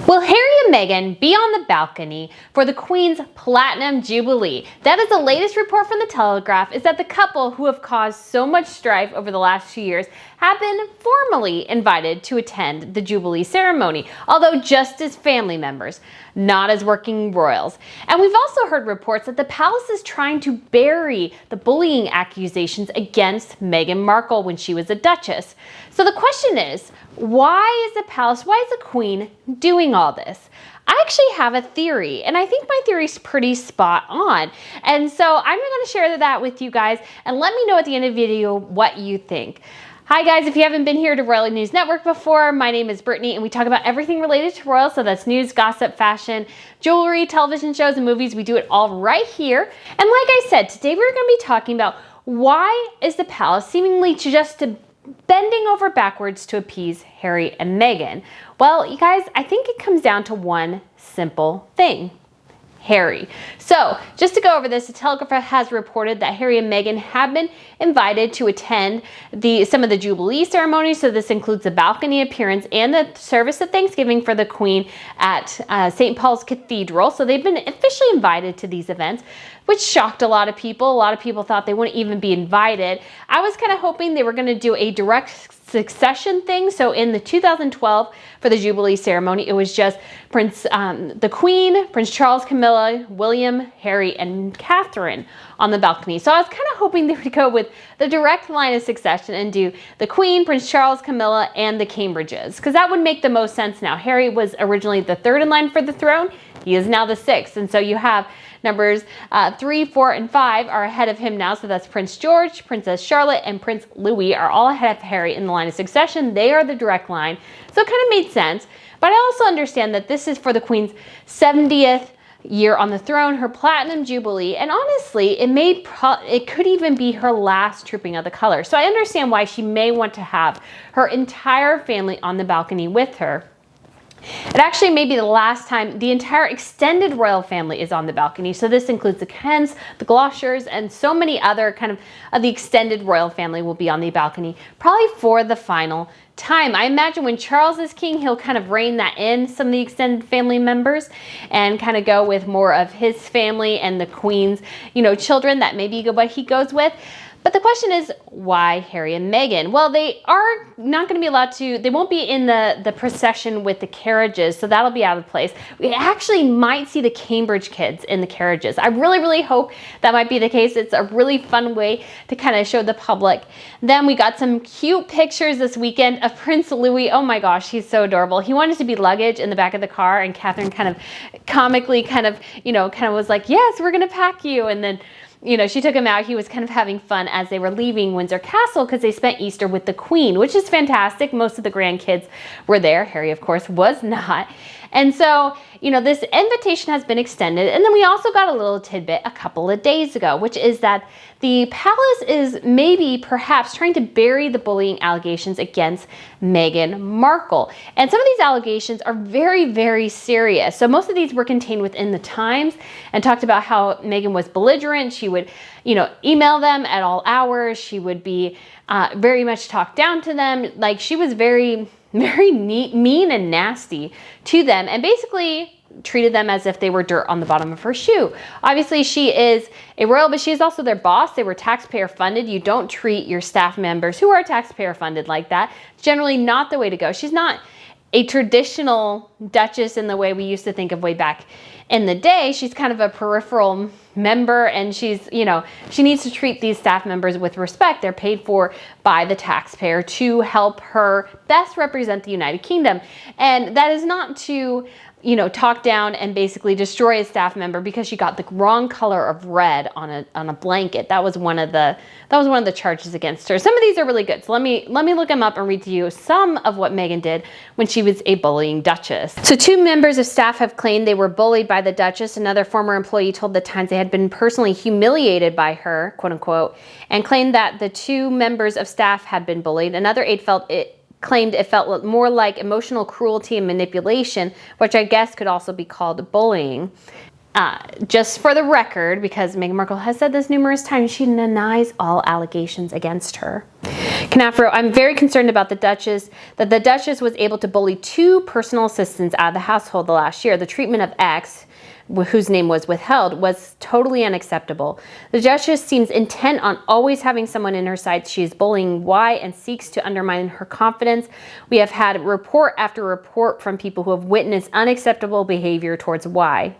Will Harry and Meghan be on the balcony for the Queen's Platinum Jubilee? That is the latest report from the Telegraph, is that the couple who have caused so much strife over the last few years have been formally invited to attend the Jubilee ceremony, although just as family members, not as working royals. And we've also heard reports that the palace is trying to bury the bullying accusations against Meghan Markle when she was a duchess. So the question is, why is the Queen doing all this? I actually have a theory, and I think my theory is pretty spot on. And so I'm going to share that with you guys, and let me know at the end of the video what you think. Hi guys, if you haven't been here to Royal News Network before, my name is Brittany, and we talk about everything related to royal, so that's news, gossip, fashion, jewelry, television shows, and movies. We do it all right here. And like I said, today we're going to be talking about why is the palace seemingly just bending over backwards to appease Harry and Meghan? Well, you guys, I think it comes down to one simple thing. Harry. So just to go over this, the Telegraph has reported that Harry and Meghan have been invited to attend some of the Jubilee ceremonies. So this includes the balcony appearance and the service of Thanksgiving for the Queen at St. Paul's Cathedral. So they've been officially invited to these events, which shocked a lot of people. A lot of people thought they wouldn't even be invited. I was kind of hoping they were going to do a direct succession thing. So in the 2012 for the Jubilee ceremony, it was just the Queen, Prince Charles, Camilla, William, Harry, and Catherine on the balcony. So I was kind of hoping they would go with the direct line of succession and do the Queen, Prince Charles, Camilla, and the Cambridges, because that would make the most sense now. Harry was originally the third in line for the throne. He is now the sixth. And so you have numbers 3, 4, and 5 are ahead of him now. So that's Prince George, Princess Charlotte, and Prince Louis are all ahead of Harry in the line of succession. They are the direct line. So it kind of made sense. But I also understand that this is for the Queen's 70th year on the throne, her Platinum Jubilee, and honestly, it could even be her last Trooping of the Color. So I understand why she may want to have her entire family on the balcony with her. It actually may be the last time the entire extended royal family is on the balcony. So this includes the Kents, the Gloucesters, and so many other of the extended royal family will be on the balcony, probably for the final time. I imagine when Charles is king, he'll kind of rein that in, some of the extended family members, and kind of go with more of his family and the Queen's, children that maybe he goes with. But the question is, why Harry and Meghan? Well, they are not going to be allowed to, they won't be in the procession with the carriages, so that'll be out of place. We actually might see the Cambridge kids in the carriages. I really, really hope that might be the case. It's a really fun way to kind of show the public. Then we got some cute pictures this weekend of Prince Louis. Oh my gosh, he's so adorable. He wanted to be luggage in the back of the car, and Catherine kind of comically was like, yes, we're going to pack you. And then she took him out. He was kind of having fun as they were leaving Windsor Castle because they spent Easter with the Queen, which is fantastic. Most of the grandkids were there. Harry, of course, was not. And so, this invitation has been extended. And then we also got a little tidbit a couple of days ago, which is that the palace is perhaps trying to bury the bullying allegations against Meghan Markle. And some of these allegations are very, very serious. So most of these were contained within the Times and talked about how Meghan was belligerent. She would, email them at all hours. She would be very much talked down to them. Like, she was very mean and nasty to them, and basically treated them as if they were dirt on the bottom of her shoe. Obviously, she is a royal, but she is also their boss. They were taxpayer funded. You don't treat your staff members who are taxpayer funded like that. It's generally not the way to go. She's not a traditional duchess in the way we used to think of way back in the day. She's kind of a peripheral member, and she needs to treat these staff members with respect. They're paid for by the taxpayer to help her best represent the United Kingdom. And that is not to talk down and basically destroy a staff member because she got the wrong color of red on a blanket. That was one of the charges against her. Some of these are really good. So let me look them up and read to you some of what Meghan did when she was a bullying duchess. So 2 members of staff have claimed they were bullied by the Duchess. Another former employee told the Times they had been personally humiliated by her, quote unquote, and claimed that the 2 members of staff had been bullied. Another aide claimed it felt more like emotional cruelty and manipulation, which I guess could also be called bullying. Just for the record, because Meghan Markle has said this numerous times, she denies all allegations against her. Knopf wrote, I'm very concerned about that the Duchess was able to bully 2 personal assistants out of the household the last year. The treatment of X, whose name was withheld, was totally unacceptable. The Duchess seems intent on always having someone in her sights. She is bullying Y and seeks to undermine her confidence. We have had report after report from people who have witnessed unacceptable behavior towards Y.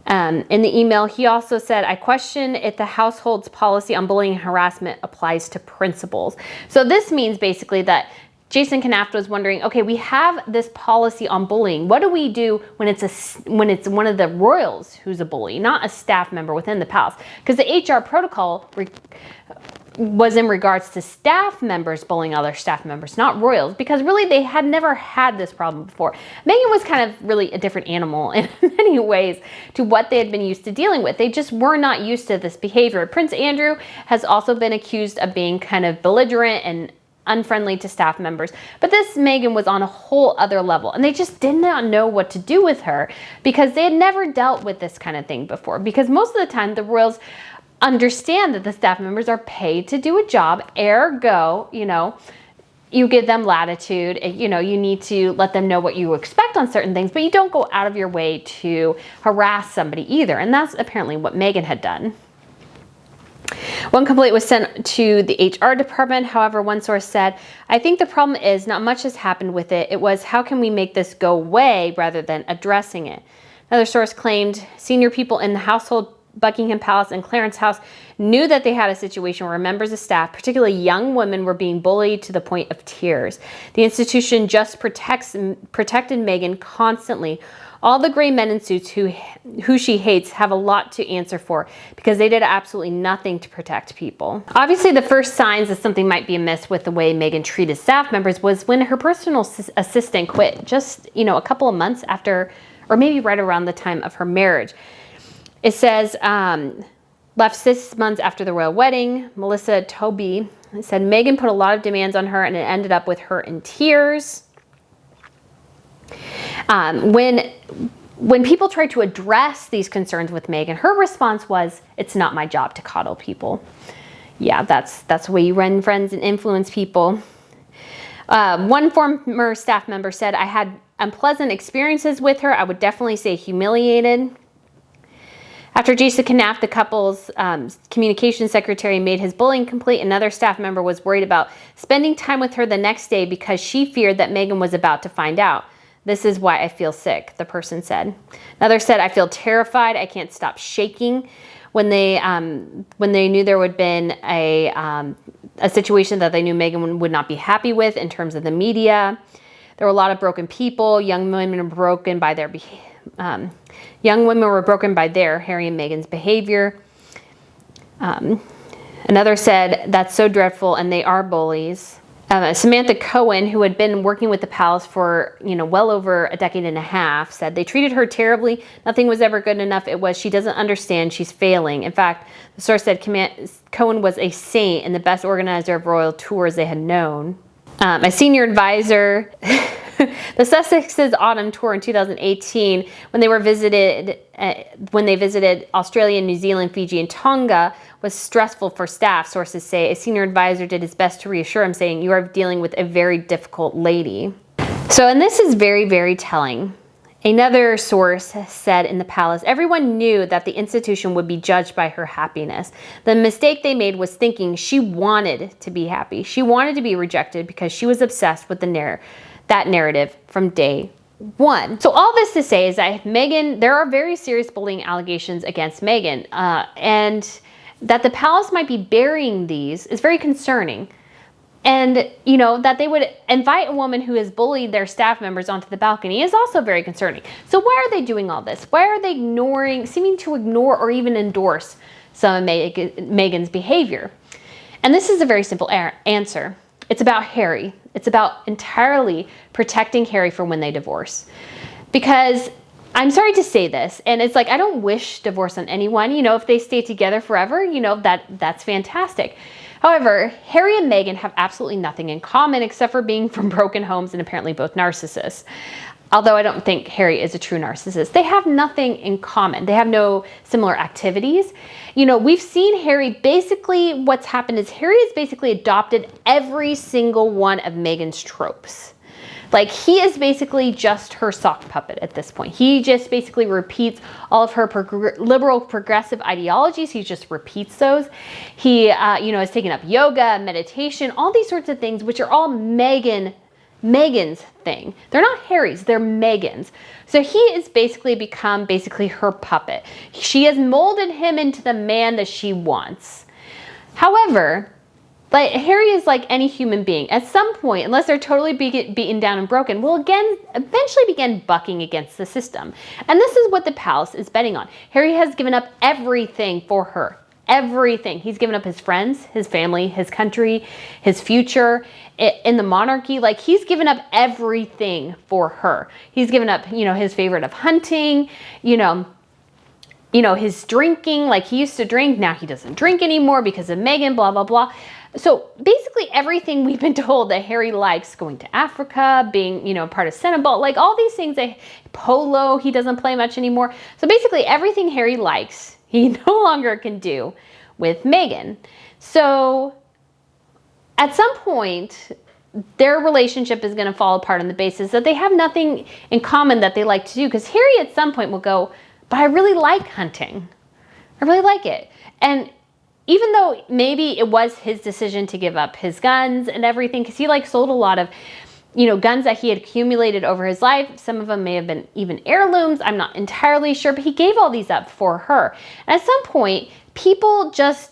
In the email, he also said, I question if the household's policy on bullying and harassment applies to principals. So this means basically that Jason Knopf was wondering, okay, we have this policy on bullying. What do we do when it's one of the royals who's a bully, not a staff member within the palace? Because the HR protocol was in regards to staff members bullying other staff members, not royals, because really they had never had this problem before. Meghan was kind of really a different animal in many ways to what they had been used to dealing with. They just were not used to this behavior. Prince Andrew has also been accused of being kind of belligerent and unfriendly to staff members, but this Meghan was on a whole other level, and they just did not know what to do with her because they had never dealt with this kind of thing before, because most of the time the royals understand that the staff members are paid to do a job, ergo, you give them latitude, you need to let them know what you expect on certain things, but you don't go out of your way to harass somebody either, and that's apparently what Meghan had done. One complaint was sent to the HR department. However, one source said, I think the problem is not much has happened with it. It was, how can we make this go away rather than addressing it? Another source claimed senior people in the household, Buckingham Palace and Clarence House, knew that they had a situation where members of staff, particularly young women, were being bullied to the point of tears. The institution just protected Meghan constantly. All the gray men in suits who she hates have a lot to answer for because they did absolutely nothing to protect people. Obviously, the first signs that something might be amiss with the way Meghan treated staff members was when her personal assistant quit just, a couple of months after, or maybe right around the time of her marriage. It says, left 6 months after the royal wedding, Melissa Toby said Meghan put a lot of demands on her and it ended up with her in tears. When people tried to address these concerns with Meghan, her response was, it's not my job to coddle people. Yeah, that's the way you run friends and influence people. One former staff member said, I had unpleasant experiences with her. I would definitely say humiliated. After Jason Knopf, the couple's communications secretary, made his bullying complaint, another staff member was worried about spending time with her the next day because she feared that Meghan was about to find out. This is why I feel sick, the person said. Another said, I feel terrified. I can't stop shaking. When they knew there would have been a situation that they knew Meghan would not be happy with in terms of the media. There were a lot of broken people. Young women were broken by their Harry and Meghan's behavior. Another said, that's so dreadful, and they are bullies. Samantha Cohen, who had been working with the palace for, well over a decade and a half, said they treated her terribly. Nothing was ever good enough. It was, she doesn't understand. She's failing. In fact, the source said Cohen was a saint and the best organizer of royal tours they had known. A senior advisor, the Sussex's autumn tour in 2018, when they visited Australia, New Zealand, Fiji, and Tonga, was stressful for staff, sources say. A senior advisor did his best to reassure him, saying, you are dealing with a very difficult lady. So, and this is very, very telling. Another source said in the palace, everyone knew that the institution would be judged by her happiness. The mistake they made was thinking she wanted to be happy. She wanted to be rejected because she was obsessed with that narrative from day one. So all this to say is that Meghan, there are very serious bullying allegations against Meghan, and that the palace might be burying these is very concerning. And, that they would invite a woman who has bullied their staff members onto the balcony is also very concerning. So why are they doing all this? Why are they seeming to ignore or even endorse some of Meghan's behavior? And this is a very simple answer. It's about Harry. It's about entirely protecting Harry for when they divorce. Because I'm sorry to say this, and it's like, I don't wish divorce on anyone. If they stay together forever, that's fantastic. However, Harry and Meghan have absolutely nothing in common except for being from broken homes and apparently both narcissists. although I don't think Harry is a true narcissist. They have nothing in common. They have no similar activities. You know, we've seen Harry, basically what's happened is Harry has basically adopted every single one of Meghan's tropes. Like, he is basically just her sock puppet at this point. He just basically repeats all of her liberal progressive ideologies. He just repeats those. He, you know, has taken up yoga, meditation, all these sorts of things, which are all Meghan's thing. They're not Harry's, they're Meghan's. So he has basically become her puppet. She has molded him into the man that she wants. However, like, Harry is like any human being. At some point, unless they're totally beaten down and broken, will eventually begin bucking against the system. And this is what the palace is betting on. Harry has given up everything for her. Everything. He's given up his friends, his family, his country, his future in the monarchy. Like, he's given up everything for her. He's given up, you know, his favorite of hunting, you know, his drinking. Like, he used to drink, now he doesn't drink anymore because of Meghan, blah, blah, blah. So basically everything we've been told that Harry likes, going to Africa, being, you know, part of Senegal, like all these things, polo, he doesn't play much anymore. So basically everything Harry likes, he no longer can do with Meghan. So at some point, their relationship is going to fall apart on the basis that they have nothing in common that they like to do. Because Harry at some point will go, but I really like hunting. I really like it. And even though maybe it was his decision to give up his guns and everything, because he like sold a lot of, you know, guns that he had accumulated over his life. Some of them may have been even heirlooms. I'm not entirely sure, but he gave all these up for her. And at some point, people just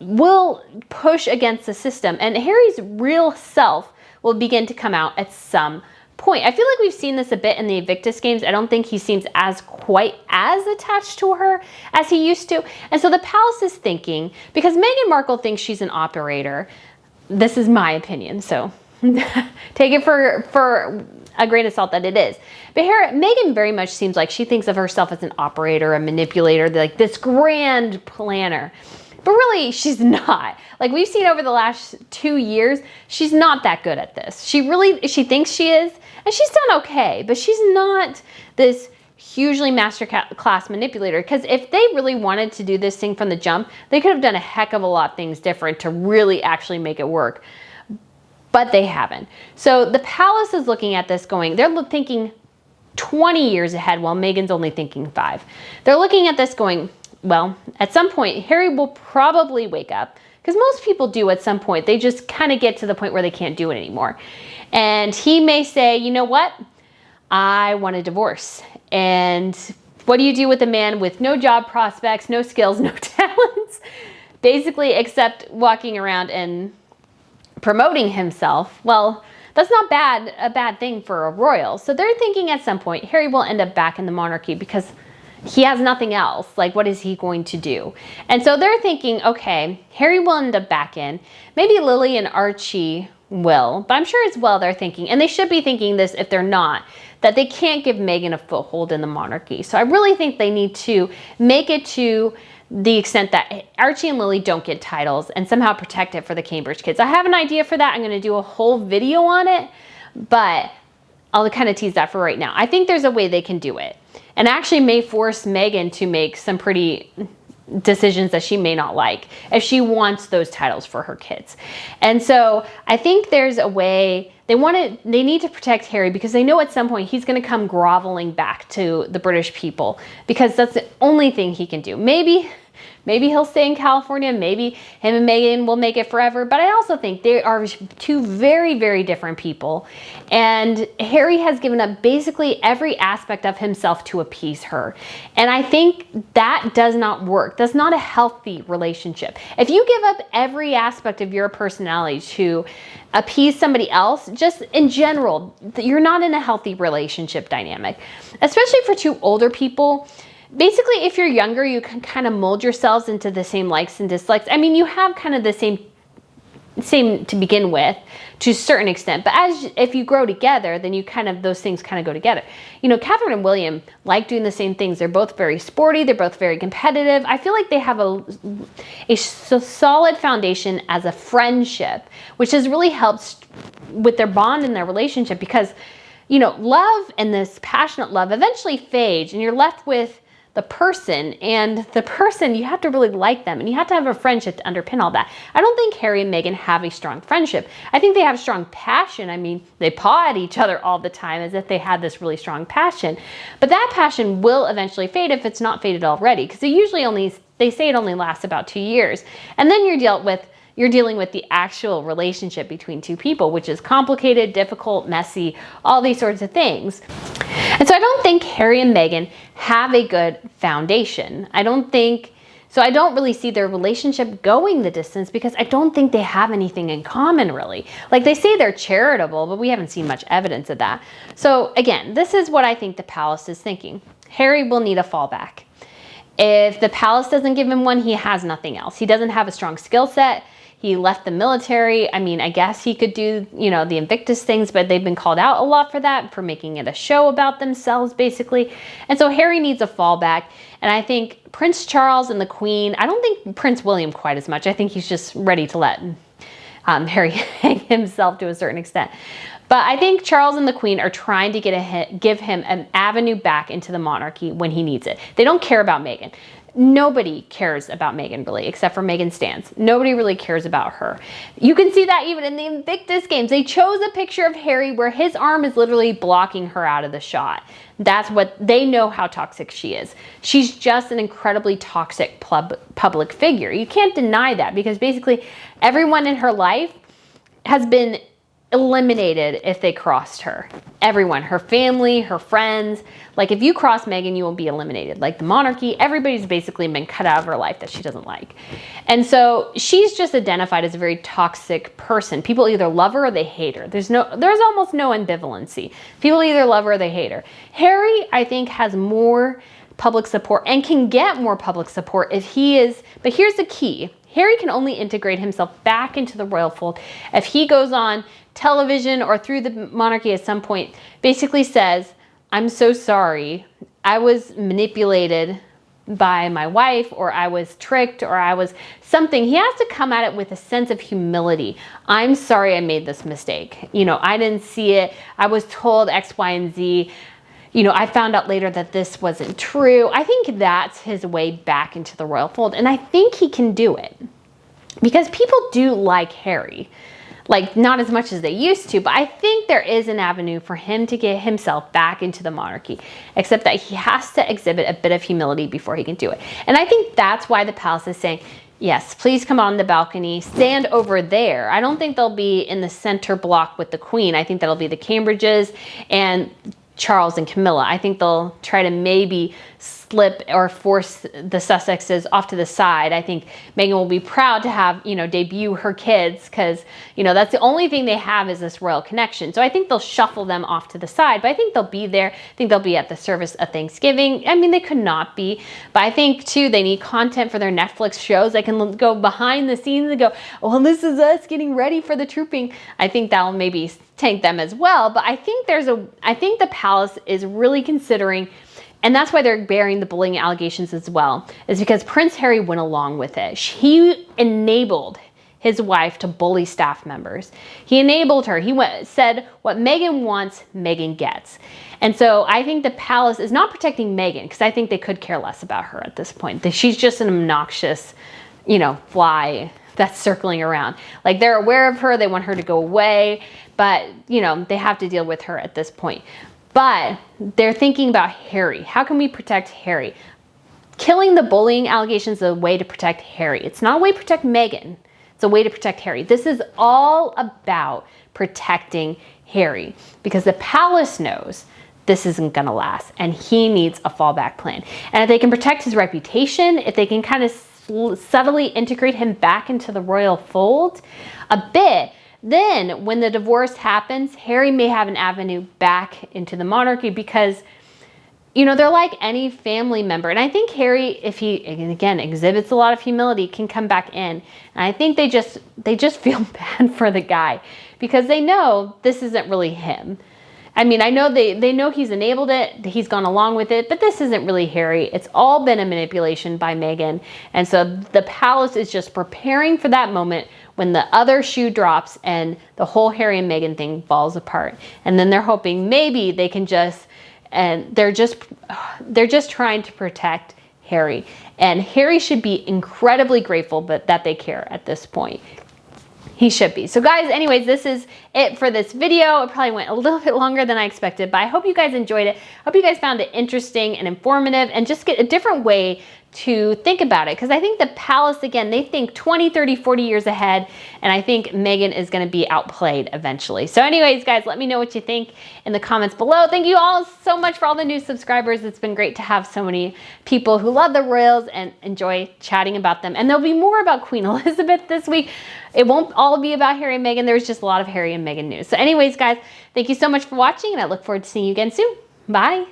will push against the system, and Harry's real self will begin to come out at some point. I feel like we've seen this a bit in the Invictus games. I don't think he seems quite as attached to her as he used to. And so the palace is thinking, because Meghan Markle thinks she's an operator, this is my opinion, so take it for a grain of salt that it is. But Meghan very much seems like she thinks of herself as an operator, a manipulator, like this grand planner. But really, she's not. Like, we've seen over the last 2 years, she's not that good at this. She thinks she is, and she's done okay, but she's not this hugely master class manipulator. Because if they really wanted to do this thing from the jump, they could have done a heck of a lot of things different to really actually make it work. But they haven't. So the palace is looking at this going, they're thinking 20 years ahead, while Meghan's only thinking 5. They're looking at this going, well, at some point, Harry will probably wake up, because most people do at some point. They just kind of get to the point where they can't do it anymore. And he may say, you know what? I want a divorce. And what do you do with a man with no job prospects, no skills, no talents, basically except walking around and promoting himself? Well, that's not a bad thing for a royal. So they're thinking at some point, Harry will end up back in the monarchy because he has nothing else. Like, what is he going to do? And so they're thinking, okay, Harry will end up back in. Maybe Lily and Archie will, but I'm sure as well they're thinking, and they should be thinking this if they're not, that they can't give Meghan a foothold in the monarchy. So I really think they need to make it to the extent that Archie and Lily don't get titles and somehow protect it for the Cambridge kids. I have an idea for that. I'm going to do a whole video on it, but I'll kind of tease that for right now. I think there's a way they can do it, and actually may force Meghan to make some pretty decisions that she may not like if she wants those titles for her kids. And so I think there's a way they need to protect Harry, because they know at some point he's going to come groveling back to the British people, because that's the only thing he can do. Maybe he'll stay in California. Maybe him and Meghan will make it forever. But I also think they are two very, very different people. And Harry has given up basically every aspect of himself to appease her. And I think that does not work. That's not a healthy relationship. If you give up every aspect of your personality to appease somebody else, just in general, you're not in a healthy relationship dynamic. Especially for two older people. Basically, if you're younger, you can kind of mold yourselves into the same likes and dislikes. I mean, you have kind of the same to begin with, to a certain extent. But if you grow together, then those things kind of go together. You know, Catherine and William like doing the same things. They're both very sporty. They're both very competitive. I feel like they have a solid foundation as a friendship, which has really helped with their bond and their relationship, because love and this passionate love eventually fades, and you're left with the person, and the person, you have to really like them, and you have to have a friendship to underpin all that. I don't think Harry and Meghan have a strong friendship. I think they have strong passion. I mean, they paw at each other all the time as if they had this really strong passion. But that passion will eventually fade if it's not faded already, because they say it only lasts about 2 years. And then you're dealing with the actual relationship between two people, which is complicated, difficult, messy, all these sorts of things. And so I don't think Harry and Meghan have a good foundation. I don't really see their relationship going the distance, because I don't think they have anything in common, really. Like, they say they're charitable, but we haven't seen much evidence of that. So again, this is what I think the palace is thinking. Harry will need a fallback. If the palace doesn't give him one, he has nothing else. He doesn't have a strong skill set. He left the military. I mean, I guess he could do, the Invictus things, but they've been called out a lot for that, for making it a show about themselves, basically. And so Harry needs a fallback. And I think Prince Charles and the Queen, I don't think Prince William quite as much. I think he's just ready to let Harry hang himself to a certain extent. But I think Charles and the Queen are trying to give him an avenue back into the monarchy when he needs it. They don't care about Meghan. Nobody cares about Meghan, really, except for Meghan stans. Nobody really cares about her. You can see that even in the Invictus games. They chose a picture of Harry where his arm is literally blocking her out of the shot. That's what they know, how toxic she is. She's just an incredibly toxic public figure. You can't deny that, because basically everyone in her life has been eliminated if they crossed her. Everyone, her family, her friends. Like, if you cross Meghan, you will be eliminated. Like the monarchy, everybody's basically been cut out of her life that she doesn't like. And so she's just identified as a very toxic person. People either love her or they hate her. There's almost no ambivalency. People either love her or they hate her. Harry, I think, has more public support and can get more public support if he is, but here's the key. Harry can only integrate himself back into the royal fold if he goes on television or through the monarchy at some point, basically says, I'm so sorry, I was manipulated by my wife, or I was tricked, or I was something. He has to come at it with a sense of humility. I'm sorry I made this mistake. I didn't see it. I was told X, Y, and Z. I found out later that this wasn't true. I think that's his way back into the royal fold. And I think he can do it, because people do like Harry. Like, not as much as they used to, but I think there is an avenue for him to get himself back into the monarchy, except that he has to exhibit a bit of humility before he can do it. And I think that's why the palace is saying, yes, please come on the balcony, stand over there. I don't think they'll be in the center block with the Queen. I think that'll be the Cambridges and Charles and Camilla. I think they'll try to maybe slip or force the Sussexes off to the side. I think Meghan will be proud to have, debut her kids, because, that's the only thing they have is this royal connection. So I think they'll shuffle them off to the side, but I think they'll be there. I think they'll be at the service of Thanksgiving. I mean, they could not be, but I think too, they need content for their Netflix shows. They can go behind the scenes and go, well, this is us getting ready for the trooping. I think that'll maybe tank them as well. But I think the palace is really considering, and that's why they're bearing the bullying allegations as well, is because Prince Harry went along with it. He enabled his wife to bully staff members. He enabled her. He said, what Meghan wants, Meghan gets. And so I think the palace is not protecting Meghan, because I think they could care less about her at this point. She's just an obnoxious, fly that's circling around. Like, they're aware of her. They want her to go away, but, they have to deal with her at this point. But they're thinking about Harry. How can we protect Harry? Killing the bullying allegations is a way to protect Harry. It's not a way to protect Meghan. It's a way to protect Harry. This is all about protecting Harry, because the palace knows this isn't going to last, and he needs a fallback plan. And if they can protect his reputation, if they can kind of subtly integrate him back into the royal fold a bit, then when the divorce happens, Harry may have an avenue back into the monarchy, because, they're like any family member. And I think Harry, if he, again, exhibits a lot of humility, can come back in. And I think they just feel bad for the guy, because they know this isn't really him. I mean, I know they know he's enabled it, he's gone along with it, but this isn't really Harry. It's all been a manipulation by Meghan. And so the palace is just preparing for that moment when the other shoe drops and the whole Harry and Meghan thing falls apart. And then they're hoping maybe they can just, and they're just trying to protect Harry. And Harry should be incredibly grateful that they care at this point. He should be. So guys, anyways, this is it for this video. It probably went a little bit longer than I expected, but I hope you guys enjoyed it. I hope you guys found it interesting and informative and just get a different way to think about it. Because I think the palace, again, they think 20, 30, 40 years ahead. And I think Meghan is going to be outplayed eventually. So anyways, guys, let me know what you think in the comments below. Thank you all so much for all the new subscribers. It's been great to have so many people who love the royals and enjoy chatting about them. And there'll be more about Queen Elizabeth this week. It won't all be about Harry and Meghan. There's just a lot of Harry and Meghan news. So anyways, guys, thank you so much for watching, and I look forward to seeing you again soon. Bye.